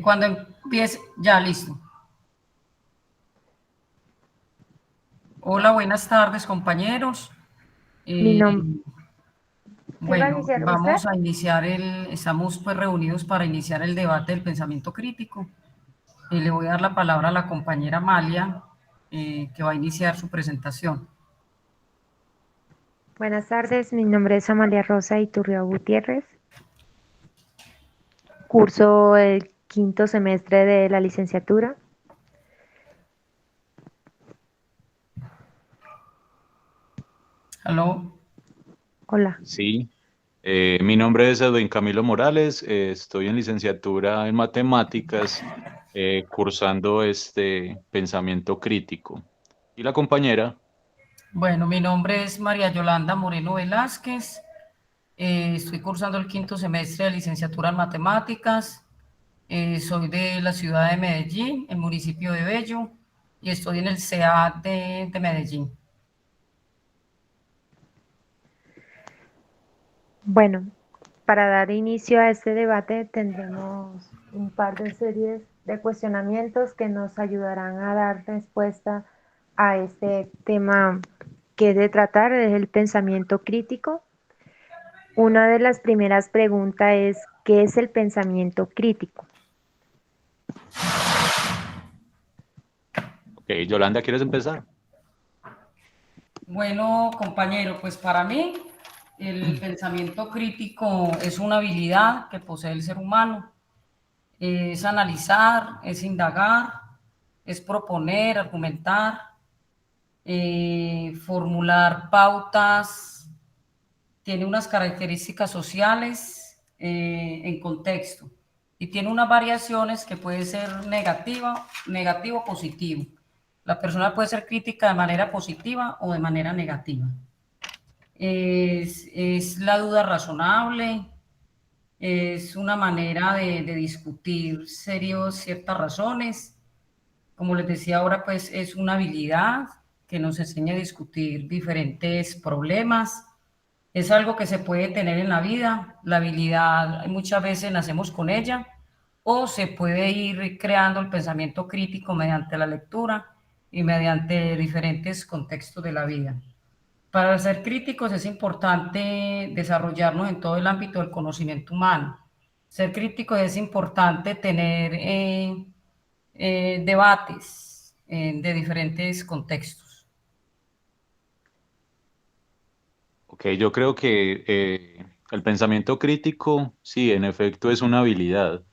Cuando empiece, ya listo. Hola, buenas tardes, compañeros. Mi Eh, nombre, ¿sí va a bueno, iniciar usted? vamos a iniciar estamos pues reunidos para iniciar el debate del pensamiento crítico. Le voy a dar la palabra a la compañera Amalia, que va a iniciar su presentación. Buenas tardes, mi nombre es Amalia Rosa Iturria Gutiérrez. Curso el quinto semestre de la licenciatura. Aló. Hola. Sí, mi nombre es Edwin Camilo Morales, estoy en licenciatura en matemáticas, cursando este pensamiento crítico. Y la compañera, Bueno, mi nombre es María Yolanda Moreno Velázquez. Estoy cursando el quinto semestre de licenciatura en matemáticas. Soy de la ciudad de Medellín, el municipio de Bello, y estoy en el CEA de Medellín. Bueno, para dar inicio a este debate tendremos un par de series de cuestionamientos que nos ayudarán a dar respuesta a este tema que he de tratar, es el pensamiento crítico. Una de las primeras preguntas es, ¿qué es el pensamiento crítico? ok, Yolanda, ¿quieres empezar? Bueno, compañero, pues para mí el pensamiento crítico es una habilidad que posee el ser humano. Es analizar, es indagar, es proponer, argumentar, formular pautas, tiene unas características sociales en contexto y tiene unas variaciones que puede ser negativa, negativo o positivo. La persona puede ser crítica de manera positiva o de manera negativa. Es la duda razonable, es una manera de discutir ciertas razones. Como les decía ahora, pues es una habilidad que nos enseña a discutir diferentes problemas. Es algo que se puede tener en la vida. La habilidad muchas veces nacemos con ella o se puede ir creando el pensamiento crítico mediante la lectura y mediante diferentes contextos de la vida. Para ser críticos es importante desarrollarnos en todo el ámbito del conocimiento humano. Ser críticos es importante tener debates de diferentes contextos. Ok, yo creo que el pensamiento crítico, sí, en efecto es una habilidad.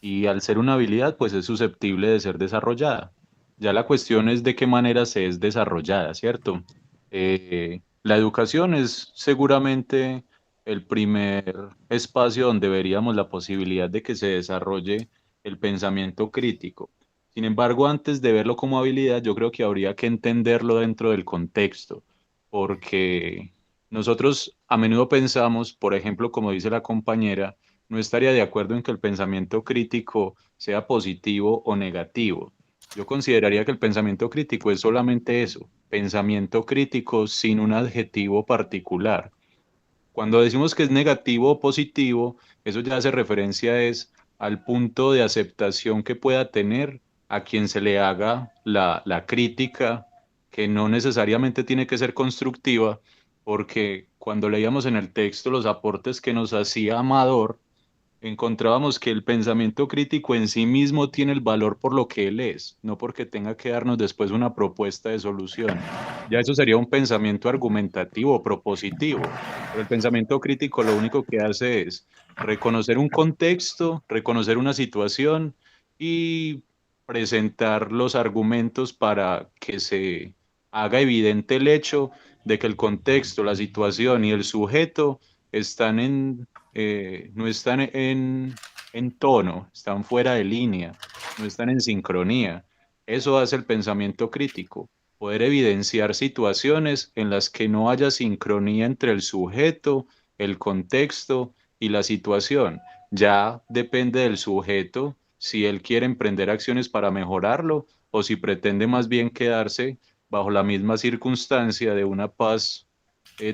Y al ser una habilidad, pues es susceptible de ser desarrollada. Ya la cuestión es de qué manera se es desarrollada, ¿cierto? La educación es seguramente el primer espacio donde veríamos la posibilidad de que se desarrolle el pensamiento crítico. Sin embargo, antes de verlo como habilidad, yo creo que habría que entenderlo dentro del contexto, porque nosotros a menudo pensamos, por ejemplo, como dice la compañera, no estaría de acuerdo en que el pensamiento crítico sea positivo o negativo. Yo consideraría que el pensamiento crítico es solamente eso, pensamiento crítico sin un adjetivo particular. Cuando decimos que es negativo o positivo, eso ya hace referencia es al punto de aceptación que pueda tener a quien se le haga la crítica, que no necesariamente tiene que ser constructiva, porque cuando leíamos en el texto los aportes que nos hacía Amador, encontrábamos que el pensamiento crítico en sí mismo tiene el valor por lo que él es, no porque tenga que darnos después una propuesta de solución. Ya eso sería un pensamiento argumentativo, propositivo, pero el pensamiento crítico lo único que hace es reconocer un contexto, reconocer una situación y presentar los argumentos para que se haga evidente el hecho de que el contexto, la situación y el sujeto están no están en tono, están fuera de línea, no están en sincronía. Eso hace el pensamiento crítico, poder evidenciar situaciones en las que no haya sincronía entre el sujeto, el contexto y la situación. Ya depende del sujeto si él quiere emprender acciones para mejorarlo o si pretende más bien quedarse bajo la misma circunstancia de una paz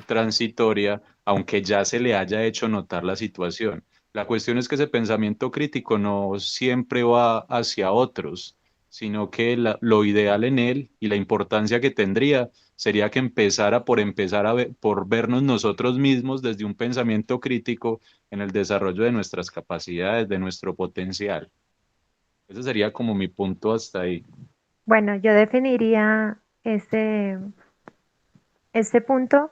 transitoria, aunque ya se le haya hecho notar la situación. La cuestión es que ese pensamiento crítico no siempre va hacia otros, sino que lo ideal en él y la importancia que tendría sería que empezara por empezar por vernos nosotros mismos desde un pensamiento crítico en el desarrollo de nuestras capacidades, de nuestro potencial. Ese sería como mi punto hasta ahí. Bueno, yo definiría este punto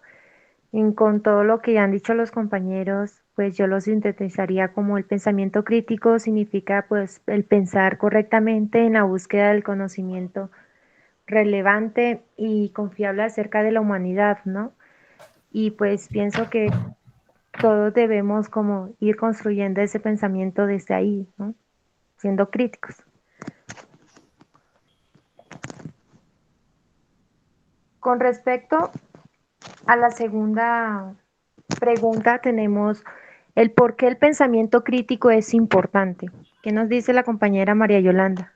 con todo lo que ya han dicho los compañeros, pues yo lo sintetizaría como el pensamiento crítico significa pues el pensar correctamente en la búsqueda del conocimiento relevante y confiable acerca de la humanidad, ¿no? Y pues pienso que todos debemos como ir construyendo ese pensamiento desde ahí, ¿no? Siendo críticos. Con respecto a la segunda pregunta, tenemos el por qué el pensamiento crítico es importante. ¿Qué nos dice la compañera María Yolanda?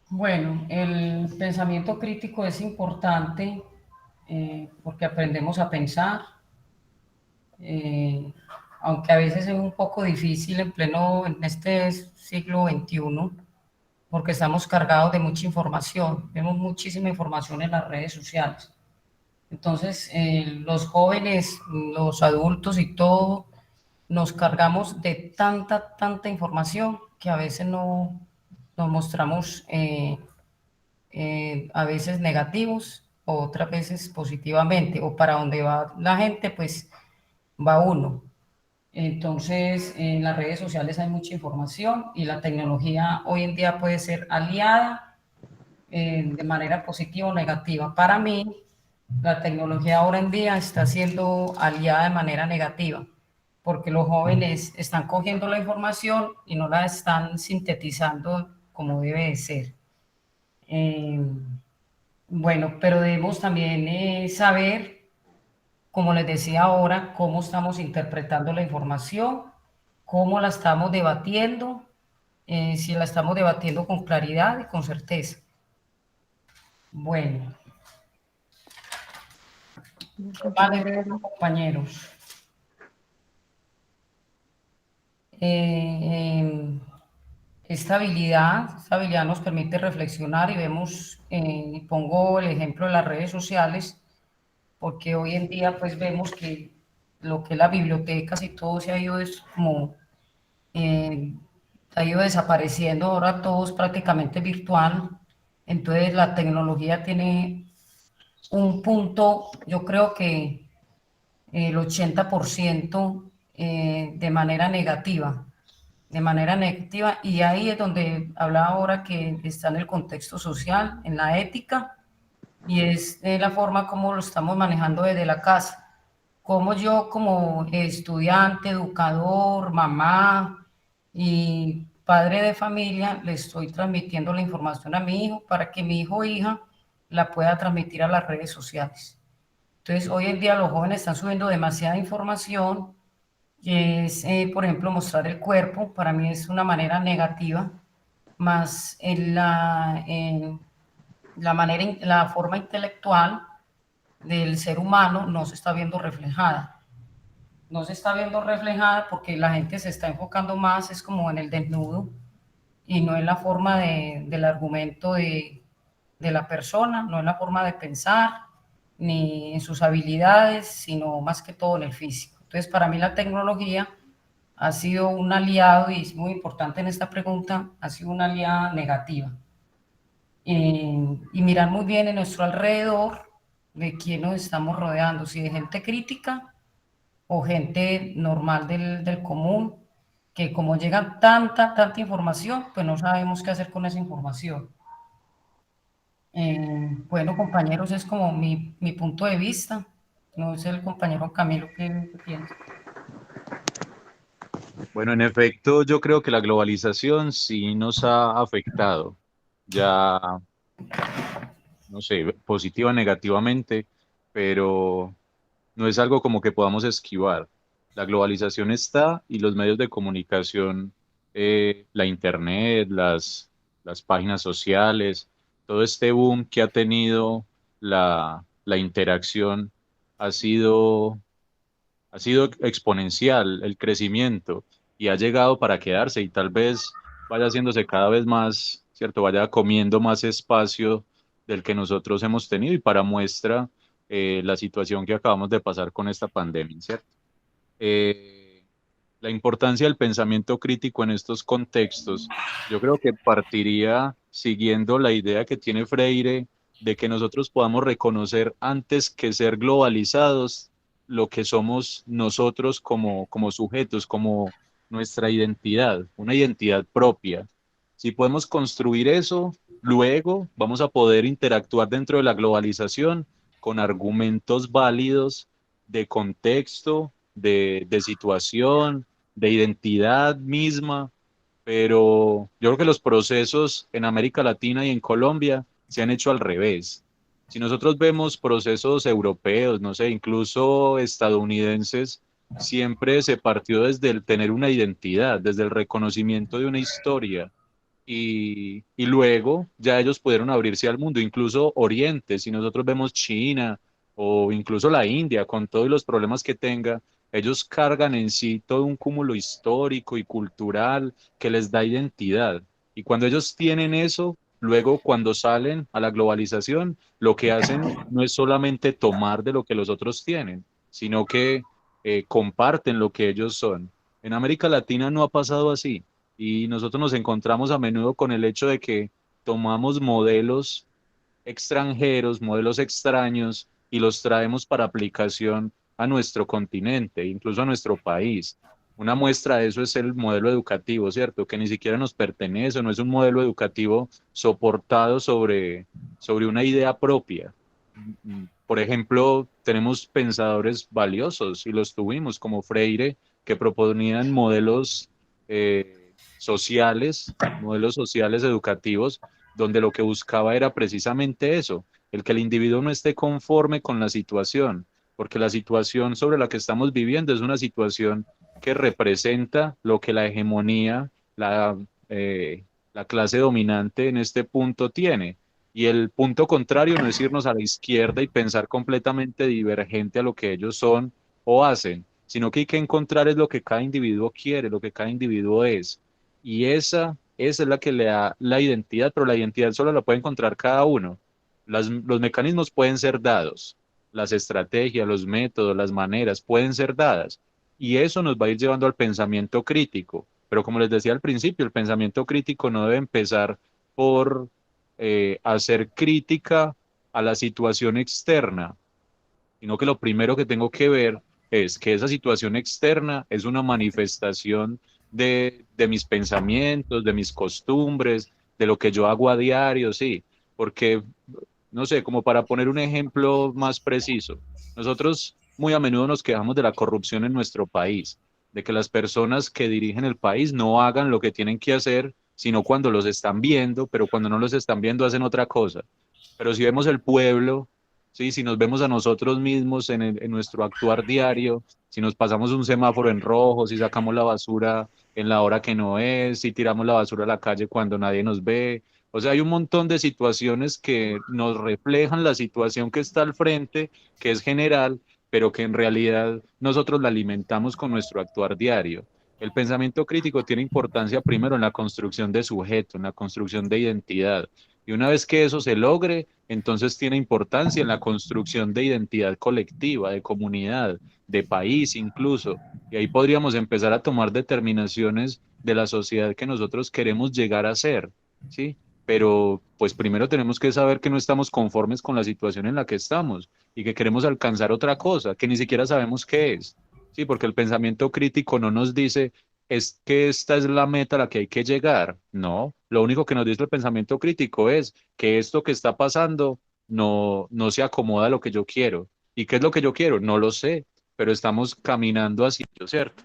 Bueno, el pensamiento crítico es importante porque aprendemos a pensar, eh, aunque a veces es un poco difícil en este siglo XXI, porque estamos cargados de mucha información, vemos muchísima información en las redes sociales. Entonces, los jóvenes, los adultos y todo, nos cargamos de tanta información que a veces no nos mostramos a veces negativos, otras veces positivamente, o para donde va la gente, pues va uno. Entonces, en las redes sociales hay mucha información y la tecnología hoy en día puede ser aliada de manera positiva o negativa. Para mí, la tecnología ahora en día está siendo aliada de manera negativa, porque los jóvenes están cogiendo la información y no la están sintetizando como debe de ser. Eh, bueno, pero debemos también saber, como les decía ahora, cómo estamos interpretando la información, cómo la estamos debatiendo, si la estamos debatiendo con claridad y con certeza. Bueno, ¿qué más les Compañera digo, Eli. compañeros? Eh, esta habilidad nos permite reflexionar y vemos, y pongo el ejemplo de las redes sociales, porque hoy en día pues vemos que lo que es las bibliotecas y todo se ha ido como eh, ha ido desapareciendo, ahora todo es prácticamente virtual, entonces la tecnología tiene un punto, yo creo que el 80% de manera negativa, y ahí es donde hablaba ahora que está en el contexto social, en la ética, y es la forma como lo estamos manejando desde la casa. Como yo como estudiante, educador, mamá y padre de familia le estoy transmitiendo la información a mi hijo para que mi hijo o hija la pueda transmitir a las redes sociales. Entonces, hoy en día los jóvenes están subiendo demasiada información, que es, por ejemplo, mostrar el cuerpo, para mí es una manera negativa, más la manera, la forma intelectual del ser humano no se está viendo reflejada. No se está viendo reflejada porque la gente se está enfocando más, es como en el desnudo y no en la forma del argumento de la persona, no en la forma de pensar, ni en sus habilidades, sino más que todo en el físico. Entonces, para mí la tecnología ha sido un aliado, y es muy importante en esta pregunta, ha sido una aliada negativa. Y mirar muy bien en nuestro alrededor de quién nos estamos rodeando, si de gente crítica o gente normal del común, que como llega tanta información, pues no sabemos qué hacer con esa información. Bueno, compañeros, es como mi punto de vista. No sé el compañero Camilo qué piensa. Bueno, en efecto, yo creo que la globalización sí nos ha afectado, ya, no sé, positiva o negativamente, pero no es algo como que podamos esquivar. La globalización está y los medios de comunicación, la internet, las páginas sociales, todo este boom que ha tenido la interacción ha sido ha sido exponencial el crecimiento y ha llegado para quedarse y tal vez vaya haciéndose cada vez más, ¿cierto? Vaya comiendo más espacio del que nosotros hemos tenido y para muestra la situación que acabamos de pasar con esta pandemia, ¿cierto? Eh, la importancia del pensamiento crítico en estos contextos, yo creo que partiría siguiendo la idea que tiene Freire de que nosotros podamos reconocer antes que ser globalizados lo que somos nosotros como sujetos, como nuestra identidad, una identidad propia. Si podemos construir eso, luego vamos a poder interactuar dentro de la globalización con argumentos válidos de contexto, de situación, de identidad misma, pero yo creo que los procesos en América Latina y en Colombia se han hecho al revés. Si nosotros vemos procesos europeos, no sé, incluso estadounidenses, siempre se partió desde el tener una identidad, desde el reconocimiento de una historia. Y luego ya ellos pudieron abrirse al mundo, incluso Oriente, si nosotros vemos China o incluso la India, con todos los problemas que tenga, ellos cargan en sí todo un cúmulo histórico y cultural que les da identidad. Y cuando ellos tienen eso, luego cuando salen a la globalización, lo que hacen no es solamente tomar de lo que los otros tienen, sino que comparten lo que ellos son. En América Latina no ha pasado así. Y nosotros nos encontramos a menudo con el hecho de que tomamos modelos extranjeros, modelos extraños, y los traemos para aplicación a nuestro continente, incluso a nuestro país. Una muestra de eso es el modelo educativo, ¿cierto? Que ni siquiera nos pertenece, no es un modelo educativo soportado sobre una idea propia. Por ejemplo, tenemos pensadores valiosos y los tuvimos como Freire, que proponían modelos sociales educativos donde lo que buscaba era precisamente eso, el que el individuo no esté conforme con la situación, porque la situación sobre la que estamos viviendo es una situación que representa lo que la hegemonía, la clase dominante en este punto tiene. Y el punto contrario no es irnos a la izquierda y pensar completamente divergente a lo que ellos son o hacen, sino que hay que encontrar es lo que cada individuo quiere, lo que cada individuo es. Y esa es la que le da la identidad, pero la identidad solo la puede encontrar cada uno. Los mecanismos pueden ser dados, las estrategias, los métodos, las maneras pueden ser dadas. Y eso nos va a ir llevando al pensamiento crítico. Pero como les decía al principio, el pensamiento crítico no debe empezar por hacer crítica a la situación externa, sino que lo primero que tengo que ver es que esa situación externa es una manifestación de mis pensamientos, de mis costumbres, de lo que yo hago a diario, sí, porque, no sé, como para poner un ejemplo más preciso, nosotros muy a menudo nos quejamos de la corrupción en nuestro país, de que las personas que dirigen el país no hagan lo que tienen que hacer, sino cuando los están viendo, pero cuando no los están viendo hacen otra cosa. Pero si vemos el pueblo, sí, si nos vemos a nosotros mismos en nuestro actuar diario, si nos pasamos un semáforo en rojo, si sacamos la basura en la hora que no es, si tiramos la basura a la calle cuando nadie nos ve. O sea, hay un montón de situaciones que nos reflejan la situación que está al frente, que es general, pero que en realidad nosotros la alimentamos con nuestro actuar diario. El pensamiento crítico tiene importancia primero en la construcción de sujeto, en la construcción de identidad. Y una vez que eso se logre, entonces tiene importancia en la construcción de identidad colectiva, de comunidad, de país incluso. Y ahí podríamos empezar a tomar determinaciones de la sociedad que nosotros queremos llegar a ser, ¿sí? Pero pues primero tenemos que saber que no estamos conformes con la situación en la que estamos y que queremos alcanzar otra cosa, que ni siquiera sabemos qué es, ¿sí? Porque el pensamiento crítico no nos dice es que esta es la meta a la que hay que llegar. No, lo único que nos dice el pensamiento crítico es que esto que está pasando no se acomoda a lo que yo quiero. ¿Y qué es lo que yo quiero? No lo sé, pero estamos caminando hacia ello, ¿cierto?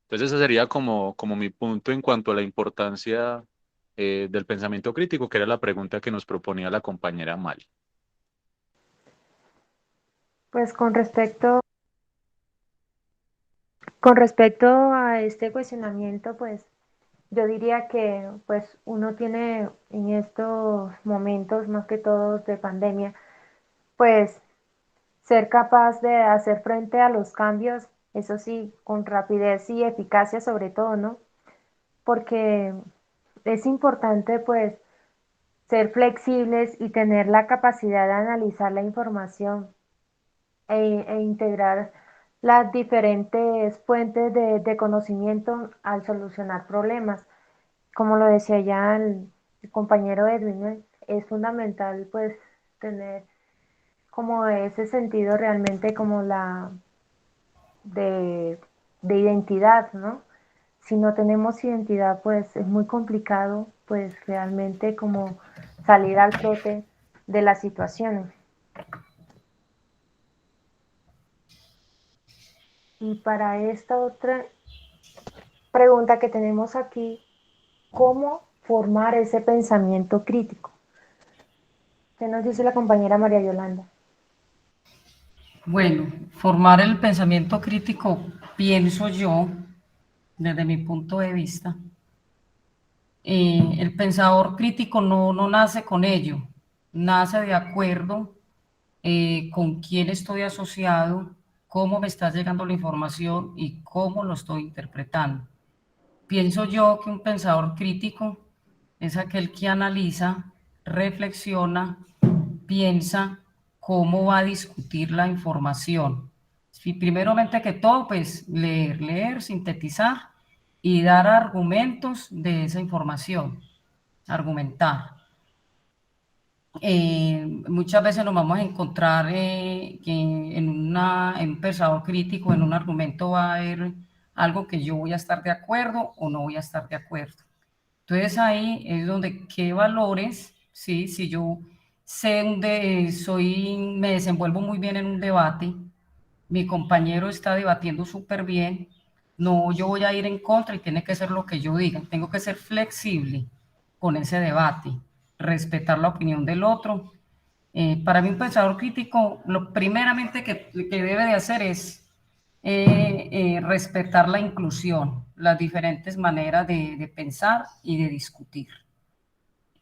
Entonces ese sería como mi punto en cuanto a la importancia del pensamiento crítico, que era la pregunta que nos proponía la compañera Mali. Pues con respecto a este cuestionamiento, pues yo diría que pues uno tiene en estos momentos, más que todos de pandemia, pues ser capaz de hacer frente a los cambios, eso sí, con rapidez y eficacia sobre todo, ¿no? Porque es importante pues ser flexibles y tener la capacidad de analizar la información e integrar las diferentes fuentes de conocimiento al solucionar problemas. Como lo decía ya el compañero Edwin, ¿no? Es fundamental pues tener como ese sentido realmente como de, de identidad, ¿no? Si no tenemos identidad, pues es muy complicado, pues realmente como salir al flote de las situaciones. Y para esta otra pregunta que tenemos aquí, ¿cómo formar ese pensamiento crítico? ¿Qué nos dice la compañera María Yolanda? Bueno, formar el pensamiento crítico, pienso yo, desde mi punto de vista, el pensador crítico no nace con ello, nace de acuerdo con quién estoy asociado, cómo me está llegando la información y cómo lo estoy interpretando. Pienso yo que un pensador crítico es aquel que analiza, reflexiona, piensa cómo va a discutir la información. Y primeramente que todo, pues leer, sintetizar y dar argumentos de esa información, argumentar. Muchas veces nos vamos a encontrar que en un pensador crítico, en un argumento va a haber algo que yo voy a estar de acuerdo o no voy a estar de acuerdo. Entonces ahí es donde qué valores, ¿sí? Si yo me desenvuelvo muy bien en un debate, mi compañero está debatiendo súper bien, no, yo voy a ir en contra y tiene que ser lo que yo diga. Tengo que ser flexible con ese debate, respetar la opinión del otro. Para mí un pensador crítico, lo primeramente que debe de hacer es respetar la inclusión, las diferentes maneras de pensar y de discutir.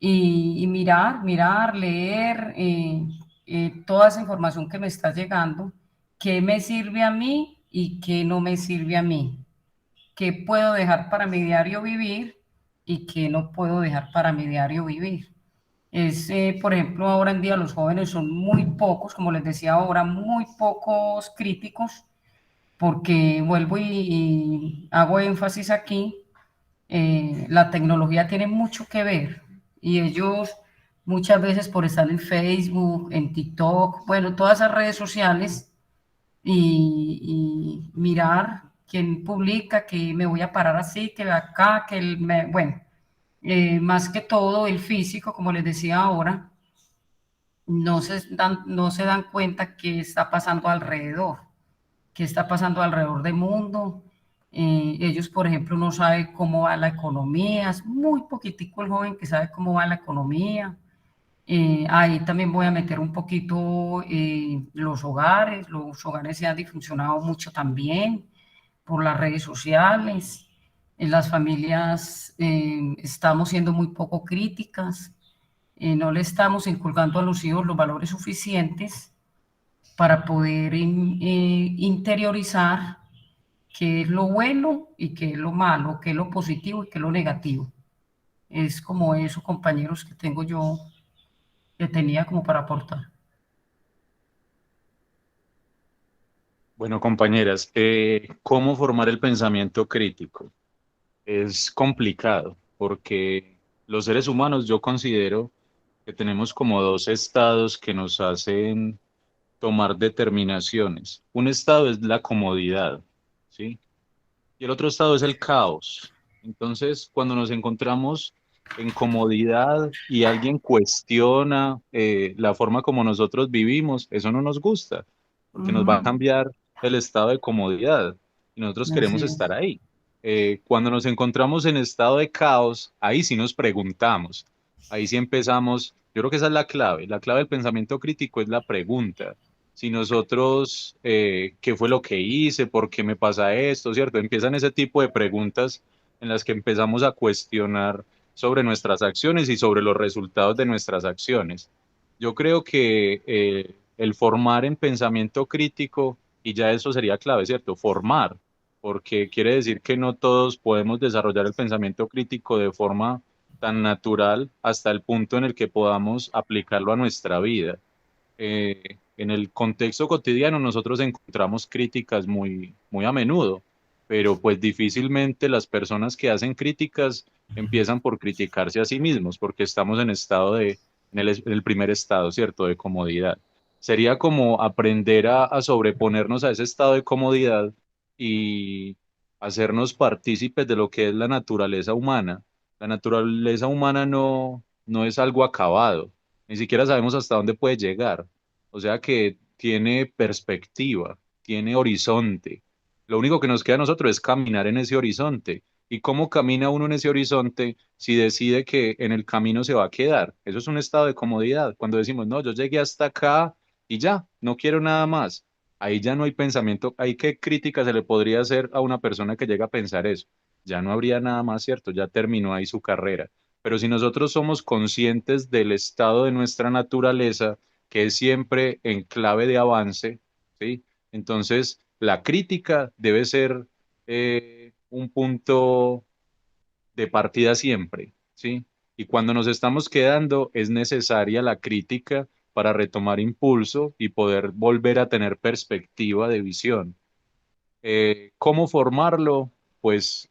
Y mirar, leer toda esa información que me está llegando, qué me sirve a mí y qué no me sirve a mí, qué puedo dejar para mi diario vivir y qué no puedo dejar para mi diario vivir. Por ejemplo, ahora en día los jóvenes son muy pocos, como les decía ahora, muy pocos críticos, porque vuelvo y hago énfasis aquí, la tecnología tiene mucho que ver y ellos muchas veces por estar en Facebook, en TikTok, bueno, todas esas redes sociales y mirar quién publica, que me voy a parar así, que acá, bueno, más que todo el físico, como les decía ahora, no se dan cuenta qué está pasando alrededor, qué está pasando alrededor del mundo. Ellos, por ejemplo, no saben cómo va la economía, es muy poquitico el joven que sabe cómo va la economía. Ahí también voy a meter un poquito los hogares se han disfuncionado mucho también por las redes sociales, en las familias estamos siendo muy poco críticas, no le estamos inculcando a los hijos los valores suficientes para poder interiorizar qué es lo bueno y qué es lo malo, qué es lo positivo y qué es lo negativo. Es como eso, compañeros, que tengo yo, que tenía como para aportar. Bueno, compañeras, ¿cómo formar el pensamiento crítico? Es complicado porque los seres humanos yo considero que tenemos como dos estados que nos hacen tomar determinaciones. Un estado es la comodidad, ¿sí? Y el otro estado es el caos. Entonces, cuando nos encontramos en comodidad y alguien cuestiona la forma como nosotros vivimos, eso no nos gusta, porque nos va a Ujú. cambiar el estado de comodidad y nosotros Así queremos estar es. ahí. Cuando nos encontramos en estado de caos, ahí sí nos preguntamos, ahí sí empezamos, yo creo que esa es la clave del pensamiento crítico es la pregunta. Si nosotros, ¿qué fue lo que hice? ¿Por qué me pasa esto? ¿Cierto? Empiezan ese tipo de preguntas en las que empezamos a cuestionar sobre nuestras acciones y sobre los resultados de nuestras acciones. Yo creo que el formar en pensamiento crítico, y ya eso sería clave, ¿cierto? Formar, porque quiere decir que no todos podemos desarrollar el pensamiento crítico de forma tan natural hasta el punto en el que podamos aplicarlo a nuestra vida. En el contexto cotidiano nosotros encontramos críticas muy a menudo, pero pues difícilmente las personas que hacen críticas empiezan por criticarse a sí mismos, porque estamos en en el primer estado, ¿cierto? De comodidad. Sería como aprender a sobreponernos a ese estado de comodidad y hacernos partícipes de lo que es la naturaleza humana. La naturaleza humana no es algo acabado, ni siquiera sabemos hasta dónde puede llegar. O sea que tiene perspectiva, tiene horizonte. Lo único que nos queda a nosotros es caminar en ese horizonte. ¿Y cómo camina uno en ese horizonte si decide que en el camino se va a quedar? Eso es un estado de comodidad. Cuando decimos, no, yo llegué hasta acá y ya, no quiero nada más. Ahí ya no hay pensamiento. ¿Ahí qué crítica se le podría hacer a una persona que llega a pensar eso? Ya no habría nada más, ¿cierto? Ya terminó ahí su carrera. Pero si nosotros somos conscientes del estado de nuestra naturaleza, que es siempre en clave de avance, ¿sí? Entonces, la crítica debe ser un punto de partida siempre, ¿sí? Y cuando nos estamos quedando, es necesaria la crítica para retomar impulso y poder volver a tener perspectiva de visión. ¿Cómo formarlo? Pues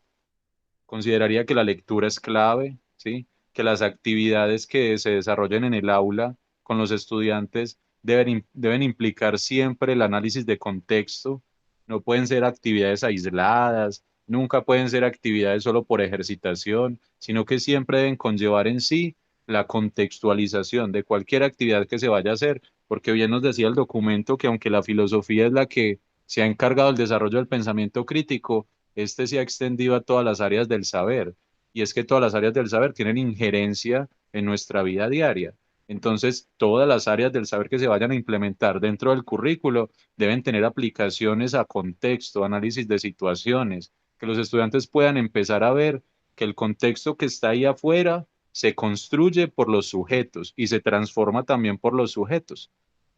consideraría que la lectura es clave, ¿sí? Que las actividades que se desarrollen en el aula con los estudiantes deben implicar siempre el análisis de contexto. No pueden ser actividades aisladas, nunca pueden ser actividades solo por ejercitación, sino que siempre deben conllevar en sí la contextualización de cualquier actividad que se vaya a hacer, porque bien nos decía el documento que aunque la filosofía es la que se ha encargado del desarrollo del pensamiento crítico, este se ha extendido a todas las áreas del saber. Y es que todas las áreas del saber tienen injerencia en nuestra vida diaria. Entonces, todas las áreas del saber que se vayan a implementar dentro del currículo deben tener aplicaciones a contexto, análisis de situaciones, que los estudiantes puedan empezar a ver que el contexto que está ahí afuera se construye por los sujetos y se transforma también por los sujetos.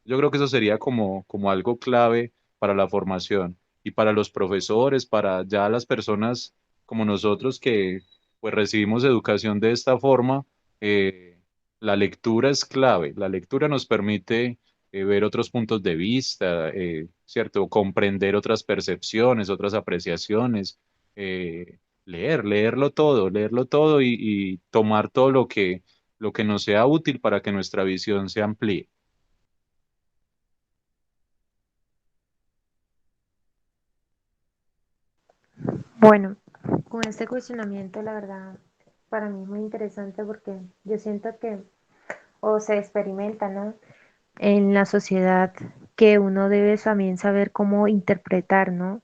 Yo creo que eso sería como algo clave para la formación y para los profesores, para ya las personas como nosotros que pues recibimos educación de esta forma. La lectura es clave. La lectura nos permite ver otros puntos de vista, ¿cierto? Comprender otras percepciones, otras apreciaciones, leerlo todo y tomar todo lo que nos sea útil para que nuestra visión se amplíe. Bueno, con este cuestionamiento, la verdad, para mí es muy interesante porque yo siento que, o se experimenta, ¿no? En la sociedad que uno debe también saber cómo interpretar, ¿no?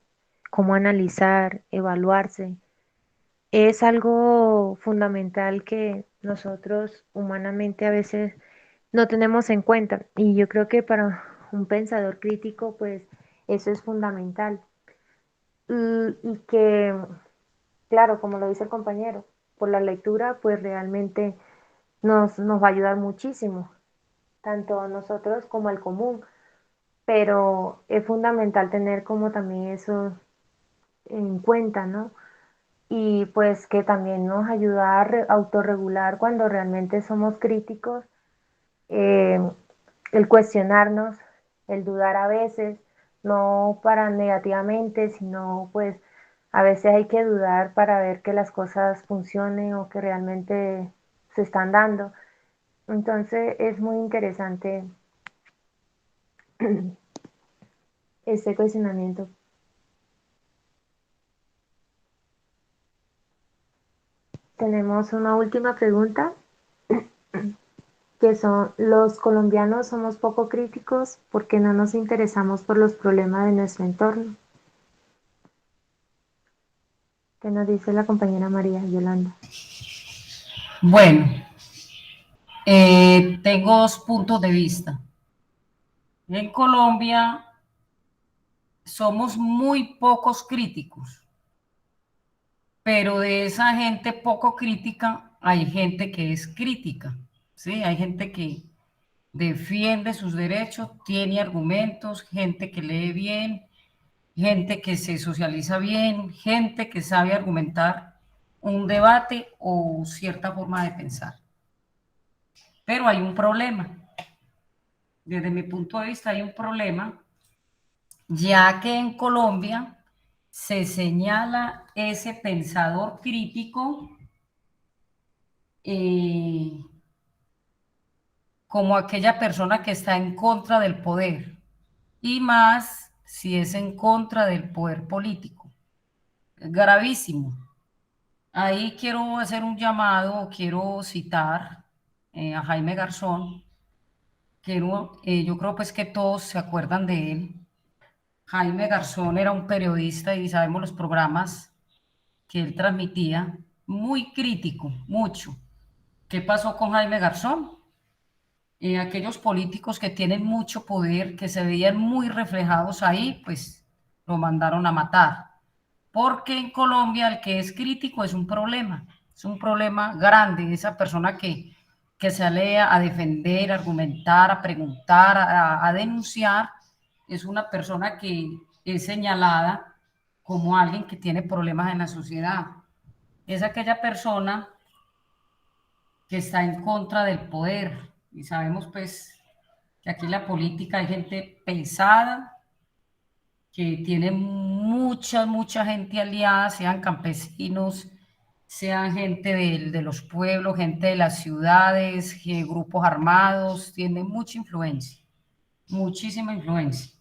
Cómo analizar, evaluarse. Es algo fundamental que nosotros humanamente a veces no tenemos en cuenta y yo creo que para un pensador crítico, pues eso es fundamental. Y que, claro, como lo dice el compañero, por la lectura, pues realmente nos va a ayudar muchísimo, tanto a nosotros como al común, pero es fundamental tener como también eso en cuenta, ¿no? Y pues que también nos ayuda a autorregular cuando realmente somos críticos, eh, el cuestionarnos, el dudar a veces, no para negativamente, sino pues a veces hay que dudar para ver que las cosas funcionen o que realmente se están dando. Entonces es muy interesante este cuestionamiento. Tenemos una última pregunta, que son: ¿los colombianos somos poco críticos porque no nos interesamos por los problemas de nuestro entorno? ¿Qué nos dice la compañera María Yolanda? Bueno, tengo dos puntos de vista. En Colombia somos muy pocos críticos, pero de esa gente poco crítica hay gente que es crítica, ¿sí? Hay gente defiende sus derechos, tiene argumentos, gente que lee bien, gente que se socializa bien, gente que sabe argumentar un debate o cierta forma de pensar. Pero hay un problema. Desde mi punto de vista hay un problema, ya que en Colombia se señala ese pensador crítico como aquella persona que está en contra del poder, y más si es en contra del poder político. Es gravísimo. Ahí quiero hacer un llamado, quiero citar a Jaime Garzón, que yo creo pues que todos se acuerdan de él. Jaime Garzón era un periodista y sabemos los programas que él transmitía, muy crítico, mucho. ¿Qué pasó con Jaime Garzón? Aquellos políticos que tienen mucho poder, que se veían muy reflejados ahí, pues lo mandaron a matar. Porque en Colombia el que es crítico es un problema grande, esa persona que sale a defender, a argumentar, a preguntar, a denunciar, es una persona que es señalada como alguien que tiene problemas en la sociedad. Es aquella persona que está en contra del poder. Y sabemos pues que aquí en la política hay gente pesada, que tiene mucha gente aliada, sean campesinos, sean gente de los pueblos, gente de las ciudades, grupos armados, tiene mucha influencia, muchísima influencia.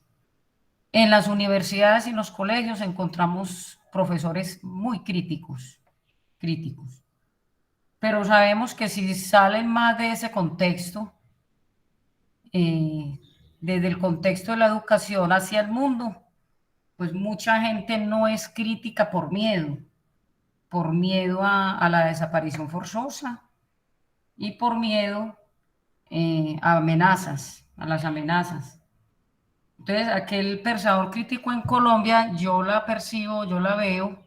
En las universidades y en los colegios encontramos profesores muy críticos. Pero sabemos que si salen más de ese contexto, desde el contexto de la educación hacia el mundo, pues mucha gente no es crítica por miedo a la desaparición forzosa y por miedo a amenazas, a las amenazas. Entonces, aquel pensador crítico en Colombia, yo la percibo, yo la veo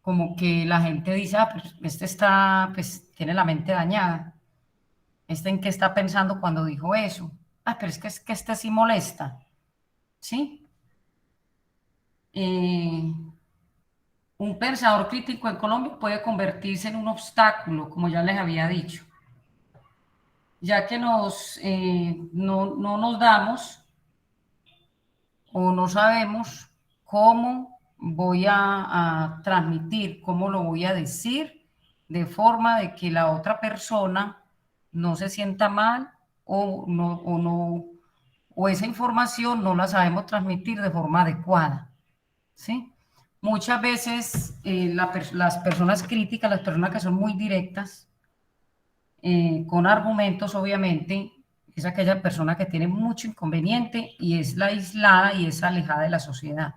como que la gente dice, ah, pues este está, pues tiene la mente dañada. ¿Este en qué está pensando cuando dijo eso? Ah, pero es que este sí molesta, ¿sí? Un pensador crítico en Colombia puede convertirse en un obstáculo, como ya les había dicho, ya que no nos damos o no sabemos cómo voy a transmitir, cómo lo voy a decir, de forma de que la otra persona no se sienta mal o esa información no la sabemos transmitir de forma adecuada, ¿sí? Muchas veces las personas críticas, las personas que son muy directas, con argumentos obviamente, es aquella persona que tiene mucho inconveniente y es la aislada y es alejada de la sociedad.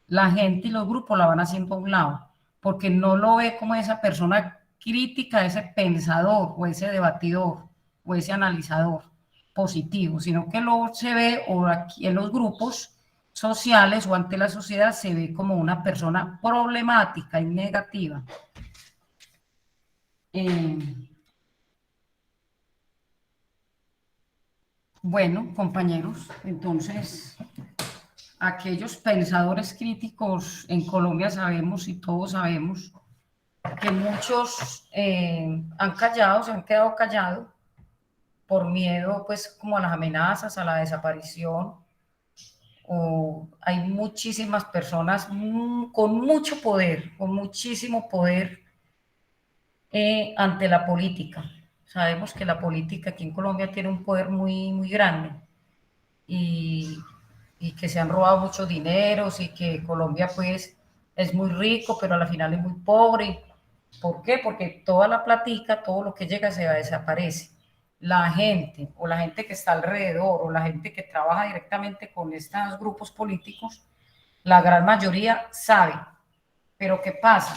La gente y los grupos la van haciendo a un lado porque no lo ve como esa persona crítica, ese pensador o ese debatidor o ese analizador positivo, sino que lo se ve o aquí en los grupos sociales o ante la sociedad se ve como una persona problemática y negativa. Bueno, compañeros, entonces aquellos pensadores críticos en Colombia sabemos y todos sabemos que muchos han callado, se han quedado callados por miedo pues como a las amenazas, a la desaparición, o hay muchísimas personas con mucho poder, con muchísimo poder ante la política. Sabemos que la política aquí en Colombia tiene un poder muy grande y, y que se han robado muchos dineros y que Colombia pues es muy rico, pero a la final es muy pobre. ¿Por qué? Porque toda la platica, todo lo que llega se desaparece. La gente o la gente que está alrededor o la gente que trabaja directamente con estos grupos políticos, la gran mayoría sabe. Pero ¿qué pasa?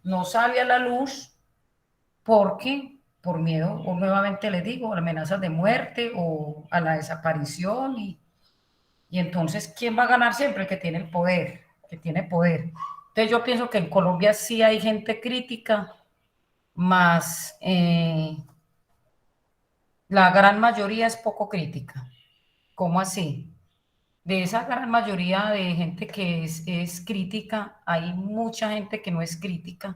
No sale a la luz porque por miedo, o nuevamente les digo, a amenazas de muerte o a la desaparición y entonces, ¿quién va a ganar siempre? El que tiene el poder, que tiene poder. Entonces, yo pienso que en Colombia sí hay gente crítica, más La gran mayoría es poco crítica. ¿Cómo así? De esa gran mayoría de gente que es crítica, hay mucha gente que no es crítica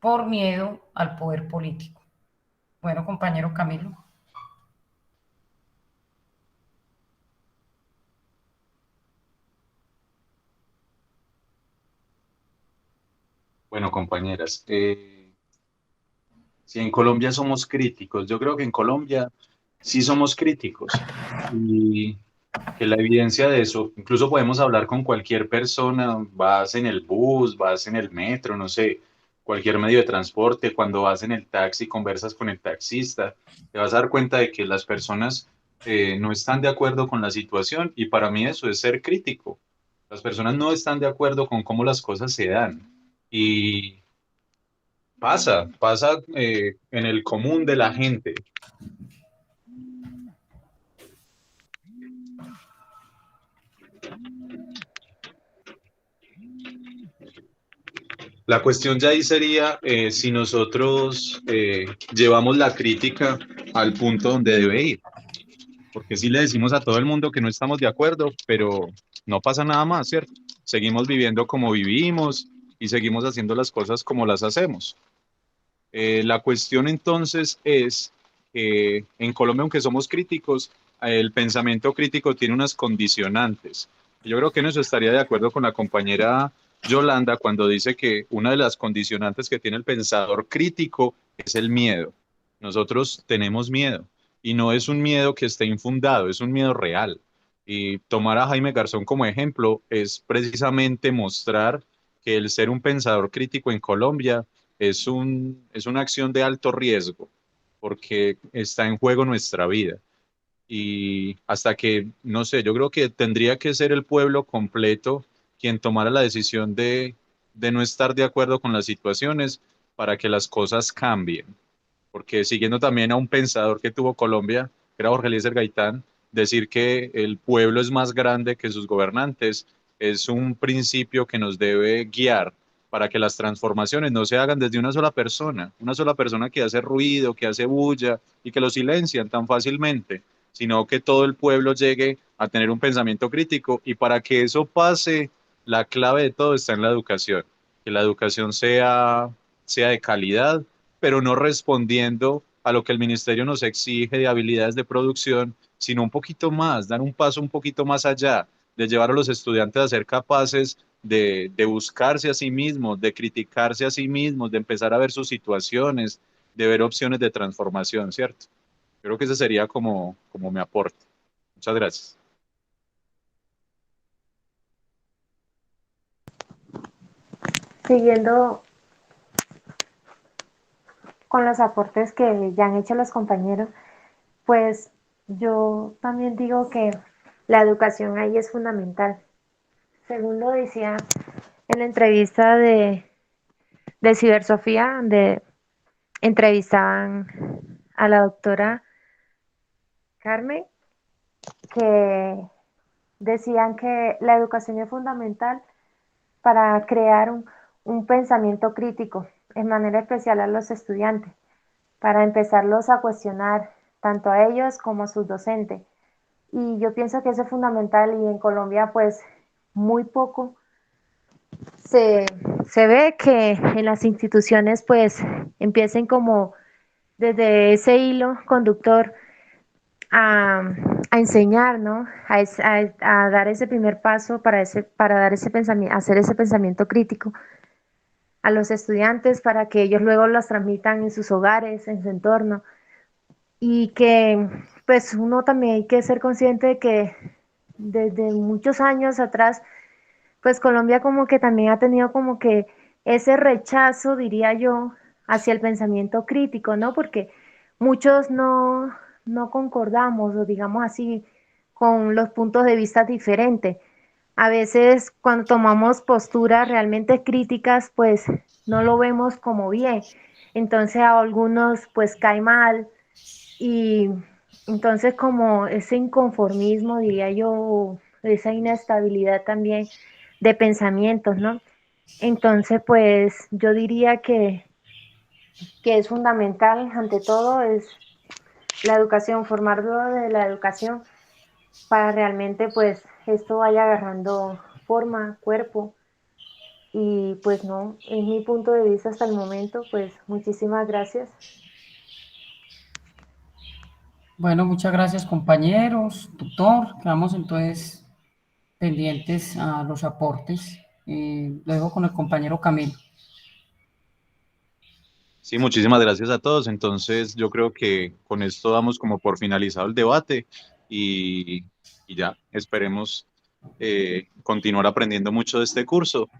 por miedo al poder político. Bueno, compañero Camilo. Bueno, compañeras, si en Colombia somos críticos, yo creo que en Colombia sí somos críticos y que la evidencia de eso, incluso podemos hablar con cualquier persona, vas en el bus, vas en el metro, no sé, cualquier medio de transporte, cuando vas en el taxi, conversas con el taxista, te vas a dar cuenta de que las personas no están de acuerdo con la situación y para mí eso es ser crítico. Las personas no están de acuerdo con cómo las cosas se dan y pasa en el común de la gente. La cuestión ya ahí sería si nosotros llevamos la crítica al punto donde debe ir, porque si le decimos a todo el mundo que no estamos de acuerdo, pero no pasa nada más, ¿cierto? Seguimos viviendo como vivimos y seguimos haciendo las cosas como las hacemos. La cuestión entonces es que en Colombia, aunque somos críticos, el pensamiento crítico tiene unas condicionantes. Yo creo que en eso estaría de acuerdo con la compañera Yolanda cuando dice que una de las condicionantes que tiene el pensador crítico es el miedo. Nosotros tenemos miedo y no es un miedo que esté infundado, es un miedo real. Y tomar a Jaime Garzón como ejemplo es precisamente mostrar que el ser un pensador crítico en Colombia es una acción de alto riesgo porque está en juego nuestra vida. Y hasta que, no sé, yo creo que tendría que ser el pueblo completo quien tomara la decisión de no estar de acuerdo con las situaciones para que las cosas cambien. Porque siguiendo también a un pensador que tuvo Colombia, que era Jorge Eliezer Gaitán, decir que el pueblo es más grande que sus gobernantes es un principio que nos debe guiar para que las transformaciones no se hagan desde una sola persona que hace ruido, que hace bulla y que lo silencian tan fácilmente, sino que todo el pueblo llegue a tener un pensamiento crítico y para que eso pase, la clave de todo está en la educación, que la educación sea de calidad pero no respondiendo a lo que el ministerio nos exige de habilidades de producción, sino un poquito más, dar un paso un poquito más allá, de llevar a los estudiantes a ser capaces de buscarse a sí mismos, de criticarse a sí mismos, de empezar a ver sus situaciones, de ver opciones de transformación, ¿cierto? Creo que ese sería como mi aporte. Muchas gracias. Siguiendo con los aportes que ya han hecho los compañeros, pues yo también digo que la educación ahí es fundamental. Según lo decía en la entrevista de Cibersofía, donde entrevistaban a la doctora Carmen, que decían que la educación es fundamental para crear un pensamiento crítico, en manera especial a los estudiantes, para empezarlos a cuestionar tanto a ellos como a sus docentes. Y yo pienso que eso es fundamental y en Colombia pues muy poco se, se ve que en las instituciones pues empiecen como desde ese hilo conductor a, a enseñar, ¿no? A dar ese primer paso para dar ese pensamiento, hacer ese pensamiento crítico a los estudiantes para que ellos luego los transmitan en sus hogares, en su entorno. Y que pues uno también hay que ser consciente de que desde muchos años atrás, pues Colombia como que también ha tenido como que ese rechazo, diría yo, hacia el pensamiento crítico, ¿no? Porque muchos no concordamos, o digamos así, con los puntos de vista diferentes. A veces cuando tomamos posturas realmente críticas, pues no lo vemos como bien. Entonces a algunos pues cae mal y entonces como ese inconformismo, diría yo, esa inestabilidad también de pensamientos, ¿no? Entonces pues yo diría que es fundamental ante todo es la educación, formarlo de la educación para realmente pues esto vaya agarrando forma, cuerpo. Y pues no, es mi punto de vista hasta el momento, pues muchísimas gracias. Bueno, muchas gracias compañeros, tutor. Quedamos entonces pendientes a los aportes. Lo dejo con el compañero Camilo. Sí, muchísimas gracias a todos. Entonces, yo creo que con esto damos como por finalizado el debate y, y ya, esperemos continuar aprendiendo mucho de este curso.